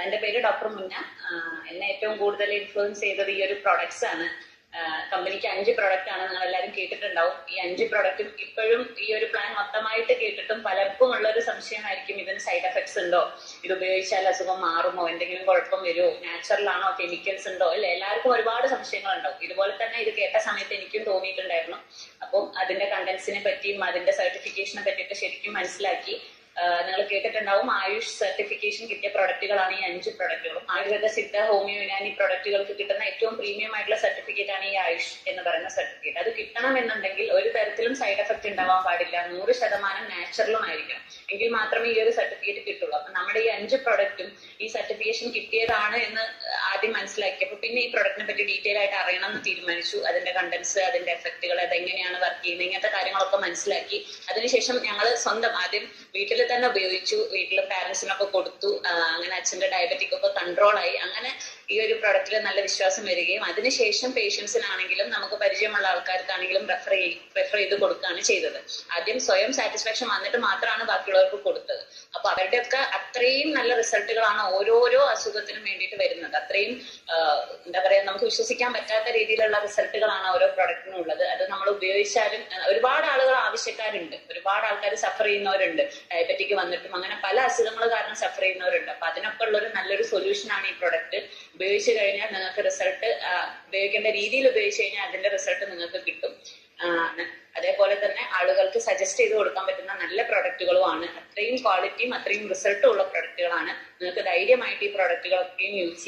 എന്റെ പേര് ഡോക്ടർ മുന്ന. എന്നെ ഏറ്റവും കൂടുതൽ ഇൻഫ്ലുവൻസ് ചെയ്തത് ഈ ഒരു പ്രൊഡക്ട്സ് ആണ്. കമ്പനിക്ക് 5 പ്രൊഡക്റ്റ് ആണ്, നിങ്ങൾ എല്ലാവരും കേട്ടിട്ടുണ്ടാവും. ഈ 5 പ്രൊഡക്റ്റും ഇപ്പോഴും ഈ ഒരു പ്ലാൻ മൊത്തമായിട്ട് കേട്ടിട്ടും പലർക്കും ഉള്ള ഒരു സംശയമായിരിക്കും, ഇതിന് സൈഡ് എഫക്ട്സ് ഉണ്ടോ, ഇത് ഉപയോഗിച്ചാൽ അസുഖം മാറുമോ, എന്തെങ്കിലും കുഴപ്പം വരുമോ, നാച്ചുറൽ ആണോ, കെമിക്കൽസ് ഉണ്ടോ, അല്ലെ? എല്ലാവർക്കും ഒരുപാട് സംശയങ്ങൾ ഉണ്ടാവും. ഇതുപോലെ തന്നെ ഇത് കേട്ട സമയത്ത് എനിക്കും തോന്നിയിട്ടുണ്ടായിരുന്നു. അപ്പം അതിന്റെ കണ്ടന്റ്സിനെ പറ്റിയും അതിന്റെ സർട്ടിഫിക്കേഷനെ പറ്റിയിട്ട് ശരിക്കും മനസ്സിലാക്കി. നിങ്ങൾ കേട്ടിട്ടുണ്ടാവും, ആയുഷ് സർട്ടിഫിക്കേഷൻ കിട്ടിയ പ്രൊഡക്റ്റുകളാണ് ഈ 5 പ്രൊഡക്റ്റുകളും. ആയുർവേദ, സിദ്ധ, ഹോമിയോ, യുനാനി പ്രൊഡക്റ്റുകൾക്ക് കിട്ടുന്ന ഏറ്റവും പ്രീമിയം ആയിട്ടുള്ള സർട്ടിഫിക്കറ്റ് ആണ് ഈ ആയുഷ് എന്ന് പറയുന്ന സർട്ടിഫിക്കറ്റ്. അത് കിട്ടണമെന്നുണ്ടെങ്കിൽ ഒരു തരത്തിലും സൈഡ് എഫക്ട് ഉണ്ടാവാൻ പാടില്ല, 100% നാച്ചുറലും ആയിരിക്കണം. എങ്കിൽ മാത്രമേ ഈ ഒരു സർട്ടിഫിക്കറ്റ് കിട്ടുള്ളൂ. അപ്പൊ നമ്മുടെ ഈ 5 പ്രൊഡക്റ്റും ഈ സർട്ടിഫിക്കേഷൻ കിട്ടിയതാണ് എന്ന് ആദ്യം മനസ്സിലാക്കിയപ്പോൾ പിന്നെ ഈ പ്രൊഡക്റ്റിനെ പറ്റി ഡീറ്റെയിൽ ആയിട്ട് അറിയണം എന്ന് തീരുമാനിച്ചു. അതിന്റെ കണ്ടന്റ്സ്, അതിന്റെ എഫക്റ്റുകൾ, അതെങ്ങനെയാണ് വർക്ക് ചെയ്യുന്നത്, ഇങ്ങനത്തെ കാര്യങ്ങളൊക്കെ മനസ്സിലാക്കി. അതിനുശേഷം ഞങ്ങൾ സ്വന്തം ആദ്യം വീട്ടിൽ തന്നെ ഉപയോഗിച്ചു. വീട്ടിൽ പാരന്റ്സിനൊക്കെ കൊടുത്തു. അങ്ങനെ അച്ഛന്റെ ഡയബറ്റിക് ഒക്കെ കൺട്രോൾ ആയി. അങ്ങനെ ഈ ഒരു പ്രൊഡക്റ്റിൽ നല്ല വിശ്വാസം വരികയും അതിനുശേഷം പേഷ്യൻസിനാണെങ്കിലും നമുക്ക് പരിചയമുള്ള ആൾക്കാർക്കാണെങ്കിലും റെഫർ ചെയ്ത് കൊടുക്കുകയാണ് ചെയ്തത്. ആദ്യം സ്വയം സാറ്റിസ്ഫാക്ഷൻ വന്നിട്ട് മാത്രമാണ് ബാക്കിയുള്ളവർക്ക് കൊടുത്തത്. അപ്പൊ അവരുടെയൊക്കെ അത്രയും നല്ല റിസൾട്ടുകളാണ് ഓരോരോ അസുഖത്തിനും വേണ്ടിയിട്ട് വരുന്നത്. അത്രയും എന്താ പറയാ, നമുക്ക് വിശ്വസിക്കാൻ പറ്റാത്ത രീതിയിലുള്ള റിസൾട്ടുകളാണ് ഓരോ പ്രൊഡക്റ്റിനും ഉള്ളത്. അത് നമ്മൾ ഉപയോഗിച്ചാലും ഒരുപാട് ആളുകൾ ആവശ്യക്കാരുണ്ട്, ഒരുപാട് ആൾക്കാർ സഫർ ചെയ്യുന്നവരുണ്ട്. ഡയബറ്റിക് വന്നിട്ടും അങ്ങനെ പല അസുഖങ്ങൾ കാരണം സഫർ ചെയ്യുന്നവരുണ്ട്. അപ്പൊ അതിനൊക്കെ ഉള്ളൊരു നല്ലൊരു സൊല്യൂഷൻ ആണ് ഈ പ്രൊഡക്റ്റ്. ഉപയോഗിച്ചു കഴിഞ്ഞാൽ നിങ്ങൾക്ക് റിസൾട്ട്, ഉപയോഗിക്കേണ്ട രീതിയിൽ ഉപയോഗിച്ചു കഴിഞ്ഞാൽ അതിന്റെ റിസൾട്ട് നിങ്ങൾക്ക് കിട്ടും. അതേപോലെ തന്നെ ആളുകൾക്ക് സജസ്റ്റ് ചെയ്ത് കൊടുക്കാൻ പറ്റുന്ന നല്ല പ്രൊഡക്റ്റുകളുമാണ്. അത്രയും ക്വാളിറ്റിയും അത്രയും റിസൾട്ടും ഉള്ള പ്രൊഡക്റ്റുകളാണ്. നിങ്ങൾക്ക് ധൈര്യമായിട്ട് ഈ പ്രൊഡക്റ്റുകളൊക്കെയും യൂസ്